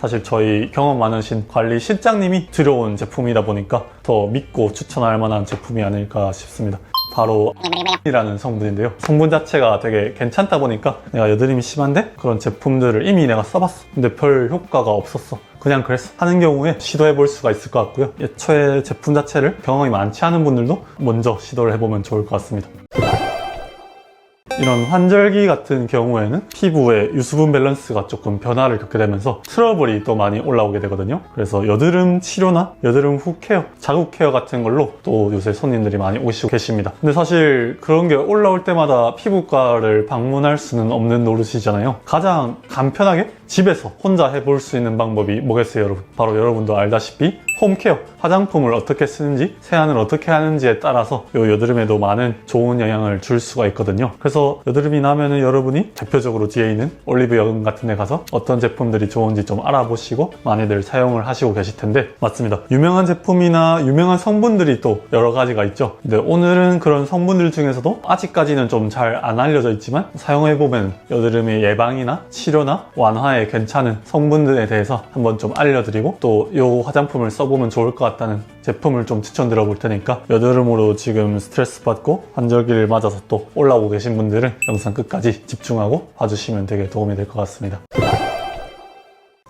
사실 저희 경험 많으신 관리 실장님이 들여온 제품이다 보니까 더 믿고 추천할 만한 제품이 아닐까 싶습니다. 바로 이라는 성분인데요. 성분 자체가 되게 괜찮다 보니까 내가 여드름이 심한데 그런 제품들을 이미 내가 써봤어. 근데 별 효과가 없었어. 그냥 그랬어 하는 경우에 시도해 볼 수가 있을 것 같고요. 애초에 제품 자체를 경험이 많지 않은 분들도 먼저 시도를 해보면 좋을 것 같습니다. 이런 환절기 같은 경우에는 피부의 유수분 밸런스가 조금 변화를 겪게 되면서 트러블이 또 많이 올라오게 되거든요. 그래서 여드름 치료나 여드름 후 케어, 자국 케어 같은 걸로 또 요새 손님들이 많이 오시고 계십니다. 근데 사실 그런 게 올라올 때마다 피부과를 방문할 수는 없는 노릇이잖아요. 가장 간편하게 집에서 혼자 해볼 수 있는 방법이 뭐겠어요, 여러분? 바로 여러분도 알다시피 홈케어, 화장품을 어떻게 쓰는지, 세안을 어떻게 하는지에 따라서 이 여드름에도 많은 좋은 영향을 줄 수가 있거든요. 그래서 여드름이 나면은 여러분이 대표적으로 뒤에 있는 올리브영 같은 데 가서 어떤 제품들이 좋은지 좀 알아보시고 많이들 사용을 하시고 계실 텐데, 맞습니다. 유명한 제품이나 유명한 성분들이 또 여러 가지가 있죠. 근데 오늘은 그런 성분들 중에서도 아직까지는 좀 잘 안 알려져 있지만 사용해보면 여드름의 예방이나 치료나 완화에 괜찮은 성분들에 대해서 한번 좀 알려드리고, 또 이 화장품을 써보면 좋을 것 같다는 제품을 좀 추천드려 볼 테니까 여드름으로 지금 스트레스 받고 환절기를 맞아서 또 올라오고 계신 분들은 영상 끝까지 집중하고 봐주시면 되게 도움이 될 것 같습니다.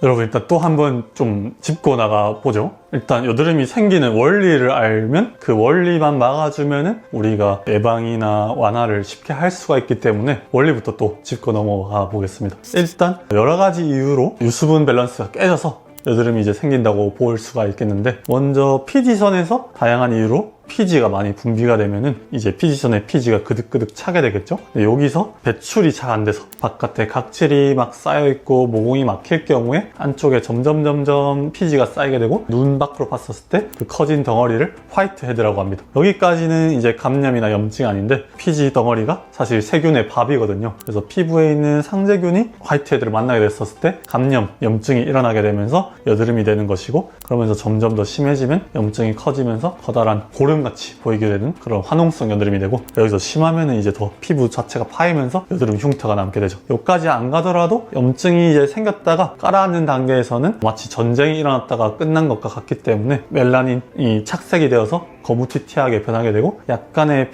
여러분, 일단 또 한번 좀 짚고 나가 보죠. 일단 여드름이 생기는 원리를 알면 그 원리만 막아주면은 우리가 예방이나 완화를 쉽게 할 수가 있기 때문에 원리부터 또 짚고 넘어가 보겠습니다. 일단 여러 가지 이유로 유수분 밸런스가 깨져서 여드름이 이제 생긴다고 볼 수가 있겠는데, 먼저 피지선에서 다양한 이유로 피지가 많이 분비가 되면은 이제 피지선에 피지가 그득그득 차게 되겠죠. 근데 여기서 배출이 잘 안 돼서 바깥에 각질이 막 쌓여있고 모공이 막힐 경우에 안쪽에 점점 피지가 쌓이게 되고 눈 밖으로 봤었을 때 그 커진 덩어리를 화이트 헤드라고 합니다. 여기까지는 이제 감염이나 염증이 아닌데, 피지 덩어리가 사실 세균의 밥이거든요. 그래서 피부에 있는 상세균이 화이트 헤드를 만나게 됐었을 때 감염, 염증이 일어나게 되면서 여드름이 되는 것이고, 그러면서 점점 더 심해지면 염증이 커지면서 커다란 고름같이 보이게 되는 그런 화농성 여드름이 되고, 여기서 심하면은 이제 더 피부 자체가 파이면서 여드름 흉터가 남게 되죠. 여기까지 안 가더라도 염증이 이제 생겼다가 깔아앉는 단계에서는 마치 전쟁이 일어났다가 끝난 것과 같기 때문에 멜라닌이 착색이 되어서 거무튀튀하게 변하게 되고, 약간의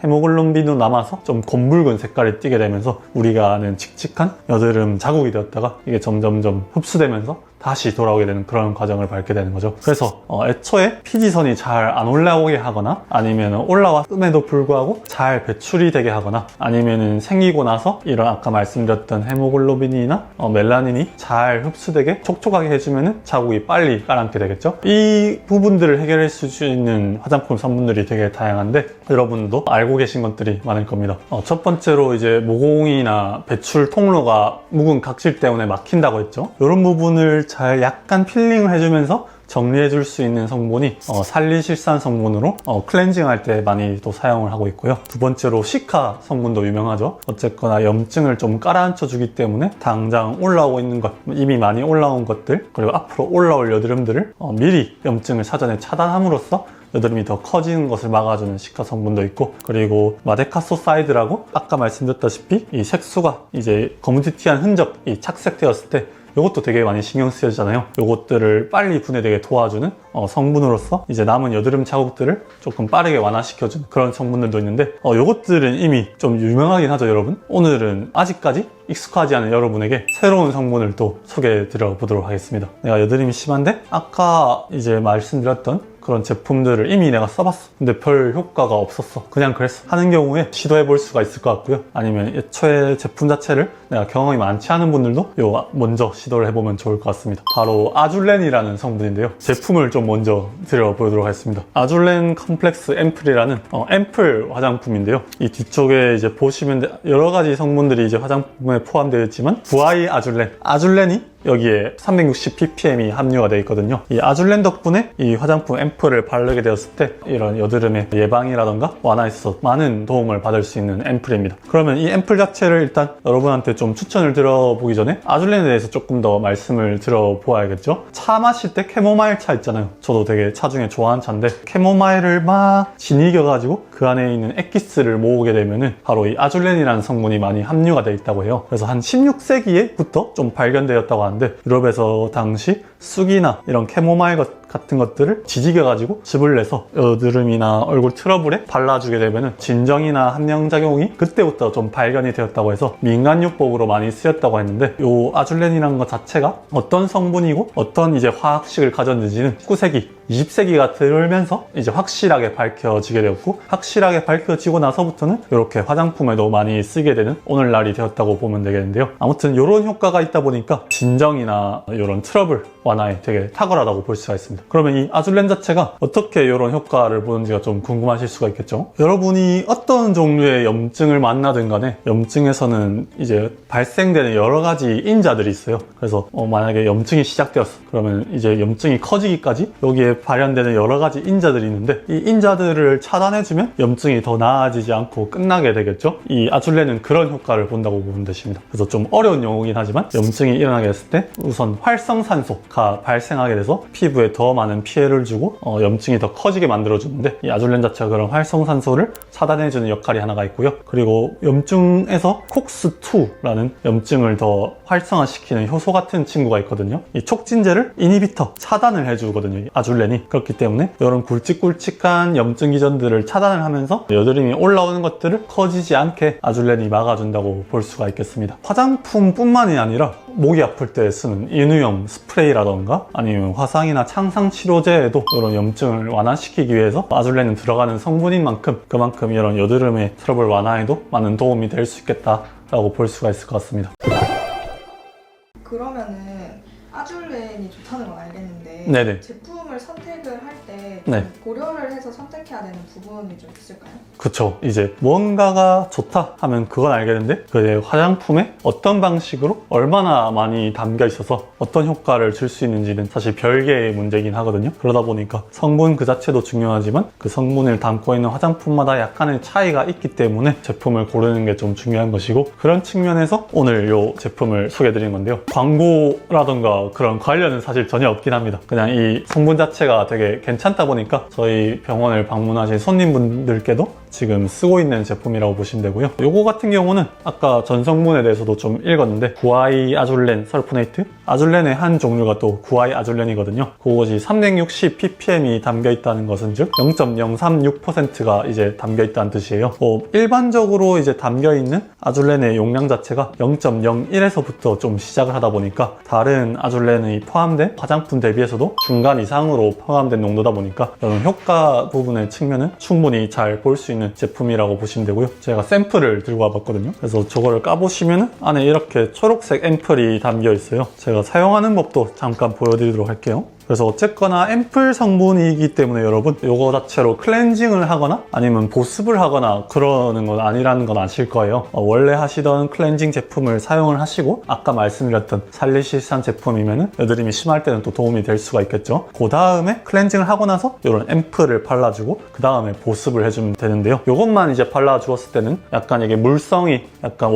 헤모글로빈도 남아서 좀 검붉은 색깔이 띠게 되면서 우리가 아는 칙칙한 여드름 자국이 되었다가 이게 점점점 흡수되면서 다시 돌아오게 되는 그런 과정을 밟게 되는 거죠. 그래서 애초에 피지선이 잘 안 올라오게 하거나, 아니면 올라왔음에도 불구하고 잘 배출이 되게 하거나, 아니면 생기고 나서 이런 아까 말씀드렸던 헤모글로빈이나 멜라닌이 잘 흡수되게 촉촉하게 해주면 자국이 빨리 가라앉게 되겠죠. 이 부분들을 해결할 수 있는 화장품 성분들이 되게 다양한데, 여러분도 알고 계신 것들이 많을 겁니다. 첫 번째로 이제 모공이나 배출 통로가 묵은 각질 때문에 막힌다고 했죠. 이런 부분을 잘 약간 필링을 해주면서 정리해 줄 수 있는 성분이 살리실산 성분으로 클렌징 할 때 많이 또 사용을 하고 있고요. 두 번째로 시카 성분도 유명하죠. 어쨌거나 염증을 좀 깔아앉혀 주기 때문에 당장 올라오고 있는 것, 이미 많이 올라온 것들, 그리고 앞으로 올라올 여드름들을 미리 염증을 사전에 차단함으로써 여드름이 더 커지는 것을 막아주는 시카 성분도 있고, 그리고 마데카소사이드라고 아까 말씀드렸다시피 이 색소가 이제 거무튀튀한 흔적이 착색되었을 때 이것도 되게 많이 신경 쓰여지잖아요. 이것들을 빨리 분해되게 도와주는 성분으로서 이제 남은 여드름 자국들을 조금 빠르게 완화시켜주는 그런 성분들도 있는데, 이것들은 이미 좀 유명하긴 하죠, 여러분. 오늘은 아직까지 익숙하지 않은 여러분에게 새로운 성분을 또 소개해 드려 보도록 하겠습니다. 내가 여드름이 심한데 아까 이제 말씀드렸던 그런 제품들을 이미 내가 써봤어. 근데 별 효과가 없었어. 그냥 그랬어 하는 경우에 시도해 볼 수가 있을 것 같고요. 아니면 애초에 제품 자체를 내가 경험이 많지 않은 분들도 먼저 시도를 해보면 좋을 것 같습니다. 바로 아줄렌이라는 성분인데요. 제품을 좀 먼저 드려보도록 하겠습니다. 아줄렌 컴플렉스 앰플이라는 앰플 화장품인데요. 이 뒤쪽에 이제 보시면 여러 가지 성분들이 이제 화장품에 포함되어 있지만 VI 아줄렌이 여기에 360ppm이 함유가 되어 있거든요. 이 아줄렌 덕분에 이 화장품 앰플을 바르게 되었을 때 이런 여드름의 예방이라던가 완화에 있어서 많은 도움을 받을 수 있는 앰플입니다. 그러면 이 앰플 자체를 일단 여러분한테 좀 추천을 드려보기 전에 아줄렌에 대해서 조금 더 말씀을 드려보아야겠죠. 차 마실 때 캐모마일 차 있잖아요. 저도 되게 차 중에 좋아하는 차인데, 캐모마일을 막 진이겨가지고 그 안에 있는 액기스를 모으게 되면은 바로 이 아줄렌이라는 성분이 많이 함유가 되어 있다고 해요. 그래서 한 16세기에부터 좀 발견되었다고 나왔는데 유럽에서 당시 쑥이나 이런 캐모마일 같은 것들을 지지겨가지고 즙을 내서 여드름이나 얼굴 트러블에 발라주게 되면은 진정이나 함량작용이 그때부터 좀 발견이 되었다고 해서 민간요법으로 많이 쓰였다고 했는데 요 아줄렌이라는 것 자체가 어떤 성분이고 어떤 이제 화학식을 가졌는지는 19세기 20세기가 들면서 이제 확실하게 밝혀지게 되었고, 확실하게 밝혀지고 나서부터는 이렇게 화장품에도 많이 쓰게 되는 오늘날이 되었다고 보면 되겠는데요. 아무튼 이런 효과가 있다 보니까 진정이나 이런 트러블 완화에 되게 탁월하다고 볼 수가 있습니다. 그러면 이 아줄렌 자체가 어떻게 이런 효과를 보는지가 좀 궁금하실 수가 있겠죠. 여러분이 어떤 종류의 염증을 만나든 간에 염증에서는 이제 발생되는 여러 가지 인자들이 있어요. 그래서 만약에 염증이 시작되었어, 그러면 이제 염증이 커지기까지 여기에 발현되는 여러 가지 인자들이 있는데, 이 인자들을 차단해주면 염증이 더 나아지지 않고 끝나게 되겠죠. 이 아줄렌은 그런 효과를 본다고 보면 되십니다. 그래서 좀 어려운 용어긴 하지만 염증이 일어나게 됐을 때 우선 활성산소가 발생하게 돼서 피부에 더 많은 피해를 주고 염증이 더 커지게 만들어주는데, 이 아줄렌 자체가 그런 활성산소를 차단해주는 역할이 하나가 있고요. 그리고 염증에서 콕스2라는 염증을 더 활성화시키는 효소 같은 친구가 있거든요. 이 촉진제를 이니비터, 차단을 해주거든요, 이 아줄렌이. 그렇기 때문에 이런 굵직굵직한 염증 기전들을 차단을 하면서 여드름이 올라오는 것들을 커지지 않게 아줄렌이 막아준다고 볼 수가 있겠습니다. 화장품뿐만이 아니라 목이 아플 때 쓰는 인후염 스프레이라던가 아니면 화상이나 창상 치료제에도 이런 염증을 완화시키기 위해서 아줄렌은 들어가는 성분인 만큼 그만큼 이런 여드름의 트러블 완화에도 많은 도움이 될 수 있겠다라고 볼 수가 있을 것 같습니다. 그러면은 아줄렌이 좋다는 건 알겠는데, 네네. 제품을 선택을 할 때 네. 고려를 해서 선택해야 되는 부분이 좀 있을까요? 그쵸. 이제 뭔가가 좋다 하면 그건 알겠는데, 그 화장품에 어떤 방식으로 얼마나 많이 담겨 있어서 어떤 효과를 줄 수 있는지는 사실 별개의 문제이긴 하거든요. 그러다 보니까 성분 그 자체도 중요하지만 그 성분을 담고 있는 화장품마다 약간의 차이가 있기 때문에 제품을 고르는 게 좀 중요한 것이고, 그런 측면에서 오늘 이 제품을 소개해드린 건데요. 광고라던가 그런 관련은 사실 전혀 없긴 합니다. 그냥 이 성분 자체가 되게 괜찮다 보니까 저희 병원을 방문하신 손님분들께도 지금 쓰고 있는 제품이라고 보시면 되고요. 요거 같은 경우는 아까 전성분에 대해서도 좀 읽었는데, 구아이 아줄렌 설포네이트, 아줄렌의 한 종류가 또 구아이 아줄렌이거든요. 그것이 360ppm이 담겨 있다는 것은 즉 0.036%가 이제 담겨 있다는 뜻이에요. 일반적으로 이제 담겨 있는 아줄렌의 용량 자체가 0.01에서부터 좀 시작을 하다 보니까 다른 아줄렌이 포함된 화장품 대비해서도 중간 이상으로 포함된 농도다 보니까 이런 효과 부분의 측면은 충분히 잘 볼 수 있는 제품이라고 보시면 되고요. 제가 샘플을 들고 와봤거든요. 그래서 저거를 까보시면 안에 이렇게 초록색 앰플이 담겨 있어요. 제가 사용하는 법도 잠깐 보여드리도록 할게요. 그래서 어쨌거나 앰플 성분이기 때문에 여러분 이거 자체로 클렌징을 하거나 아니면 보습을 하거나 그러는 건 아니라는 건 아실 거예요. 원래 하시던 클렌징 제품을 사용을 하시고 아까 말씀드렸던 살리실산 제품이면 여드름이 심할 때는 또 도움이 될 수가 있겠죠. 그 다음에 클렌징을 하고 나서 이런 앰플을 발라주고 그 다음에 보습을 해주면 되는데요. 이것만 이제 발라주었을 때는 약간 이게 물성이 약간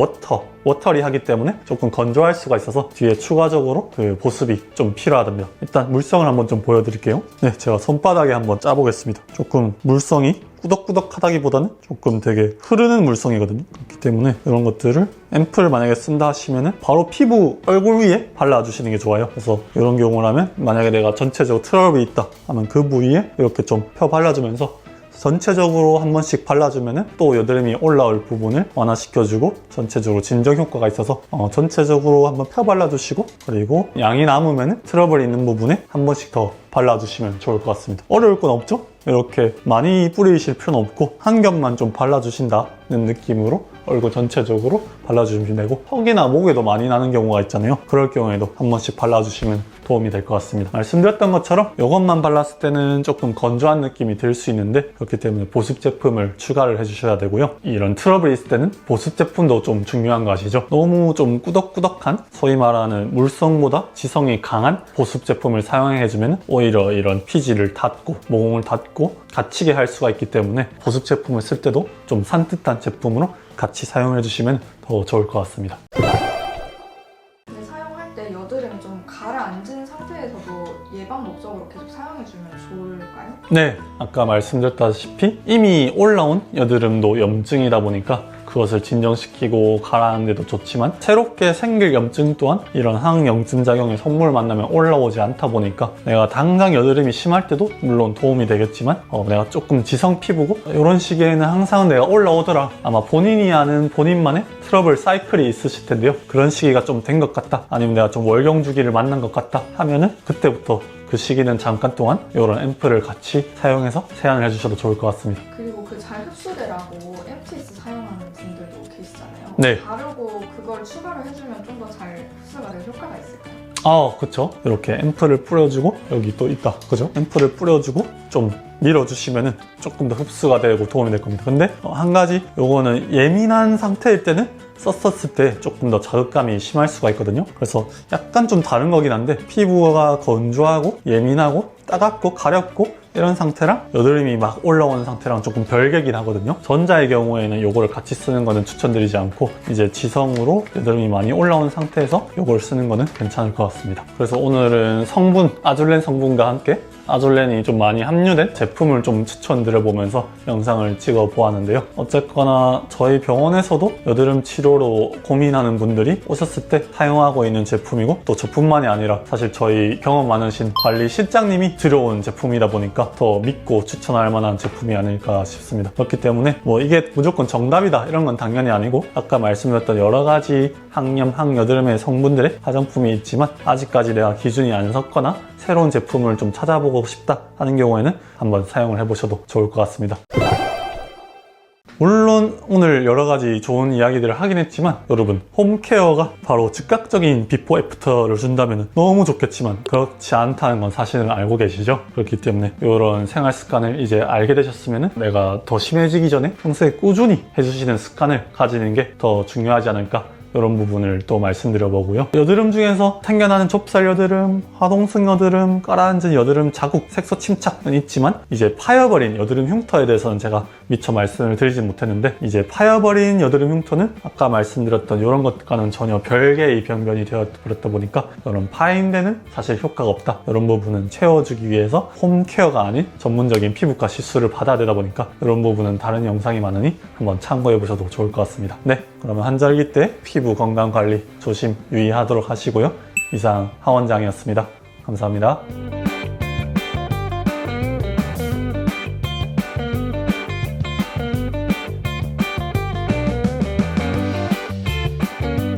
워터리하기 때문에 조금 건조할 수가 있어서 뒤에 추가적으로 그 보습이 좀 필요하답니다. 일단 물성을 한번 좀 보여드릴게요. 네, 제가 손바닥에 한번 짜보겠습니다. 조금 물성이 꾸덕꾸덕하다기보다는 조금 되게 흐르는 물성이거든요. 그렇기 때문에 이런 것들을 앰플을 만약에 쓴다 하시면은 바로 피부 얼굴 위에 발라주시는 게 좋아요. 그래서 이런 경우라면 만약에 내가 전체적으로 트러블이 있다 하면 그 부위에 이렇게 좀 펴 발라주면서 전체적으로 한 번씩 발라주면 또 여드름이 올라올 부분을 완화시켜주고 전체적으로 진정 효과가 있어서 전체적으로 한번 펴 발라주시고, 그리고 양이 남으면 트러블이 있는 부분에 한 번씩 더 발라주시면 좋을 것 같습니다. 어려울 건 없죠? 이렇게 많이 뿌리실 필요는 없고 한 겹만 좀 발라주신다는 느낌으로 얼굴 전체적으로 발라주시면 되고, 턱이나 목에도 많이 나는 경우가 있잖아요. 그럴 경우에도 한 번씩 발라주시면 도움이 될 것 같습니다. 말씀드렸던 것처럼 이것만 발랐을 때는 조금 건조한 느낌이 들 수 있는데, 그렇기 때문에 보습 제품을 추가를 해주셔야 되고요. 이런 트러블이 있을 때는 보습 제품도 좀 중요한 거 아시죠? 너무 좀 꾸덕꾸덕한, 소위 말하는 물성보다 지성이 강한 보습 제품을 사용해주면 오히려 이런 피지를 닫고 모공을 닫고 갇히게 할 수가 있기 때문에 보습 제품을 쓸 때도 좀 산뜻한 제품으로 같이 사용해 주시면 더 좋을 것 같습니다. 근데 사용할 때 여드름이 좀 가라앉은 상태에서도 예방 목적으로 계속 사용해주면 좋을까요? 네, 아까 말씀드렸다시피 이미 올라온 여드름도 염증이다 보니까 그것을 진정시키고 가라앉는 데도 좋지만 새롭게 생길 염증 또한 이런 항염증 작용의 성분을 만나면 올라오지 않다 보니까 내가 당장 여드름이 심할 때도 물론 도움이 되겠지만 내가 조금 지성 피부고 이런 시기에는 항상 내가 올라오더라, 아마 본인이 아는 본인만의 트러블 사이클이 있으실 텐데요. 그런 시기가 좀 된 것 같다, 아니면 내가 좀 월경 주기를 만난 것 같다 하면은 그때부터 그 시기는 잠깐 동안 이런 앰플을 같이 사용해서 세안을 해주셔도 좋을 것 같습니다. 그리고 그 잘 흡수되라고 MTS 사용하는 분들도 계시잖아요. 네. 바르고 그걸 추가로 해주면 좀 더 잘 흡수가 될 효과가 있을까요? 그쵸. 이렇게 앰플을 뿌려주고, 여기 또 있다, 그죠? 앰플을 뿌려주고 좀 밀어주시면은 조금 더 흡수가 되고 도움이 될 겁니다. 근데 한 가지, 요거는 예민한 상태일 때는 썼을 때 조금 더 자극감이 심할 수가 있거든요. 그래서 약간 좀 다른 거긴 한데, 피부가 건조하고 예민하고 따갑고 가렵고 이런 상태랑 여드름이 막 올라오는 상태랑 조금 별개긴 하거든요. 전자의 경우에는 요거를 같이 쓰는 거는 추천드리지 않고, 이제 지성으로 여드름이 많이 올라오는 상태에서 요걸 쓰는 거는 괜찮을 것 같습니다. 그래서 오늘은 성분, 아졸렌 성분과 함께 아졸렌이 좀 많이 함유된 제품을 좀 추천드려보면서 영상을 찍어 보았는데요. 어쨌거나 저희 병원에서도 여드름 치료로 고민하는 분들이 오셨을 때 사용하고 있는 제품이고, 또 저뿐만이 아니라 사실 저희 경험 많으신 관리 실장님이 들여온 제품이다 보니까 더 믿고 추천할 만한 제품이 아닐까 싶습니다. 그렇기 때문에 뭐 이게 무조건 정답이다 이런 건 당연히 아니고, 아까 말씀드렸던 여러 가지 항염, 항여드름의 성분들의 화장품이 있지만 아직까지 내가 기준이 안 섰거나 새로운 제품을 좀 찾아보고 싶다 하는 경우에는 한번 사용을 해보셔도 좋을 것 같습니다. 물론 오늘 여러 가지 좋은 이야기들을 하긴 했지만, 여러분, 홈케어가 바로 즉각적인 비포 애프터를 준다면 너무 좋겠지만 그렇지 않다는 건 사실은 알고 계시죠? 그렇기 때문에 이런 생활 습관을 이제 알게 되셨으면 내가 더 심해지기 전에 평소에 꾸준히 해주시는 습관을 가지는 게 더 중요하지 않을까, 이런 부분을 또 말씀드려보고요. 여드름 중에서 생겨나는 좁쌀 여드름, 화동성 여드름, 깔아앉은 여드름 자국, 색소 침착은 있지만 이제 파여버린 여드름 흉터에 대해서는 제가 미처 말씀을 드리지 못했는데, 이제 파여버린 여드름 흉터는 아까 말씀드렸던 이런 것과는 전혀 별개의 병변이 되어버렸다 보니까 이런 파인 데는 사실 효과가 없다, 이런 부분은 채워주기 위해서 홈케어가 아닌 전문적인 피부과 시술을 받아야 되다 보니까 이런 부분은 다른 영상이 많으니 한번 참고해 보셔도 좋을 것 같습니다. 네, 그러면 한절기 때 피부 건강 관리 조심 유의하도록 하시고요. 이상 하원장이었습니다. 감사합니다.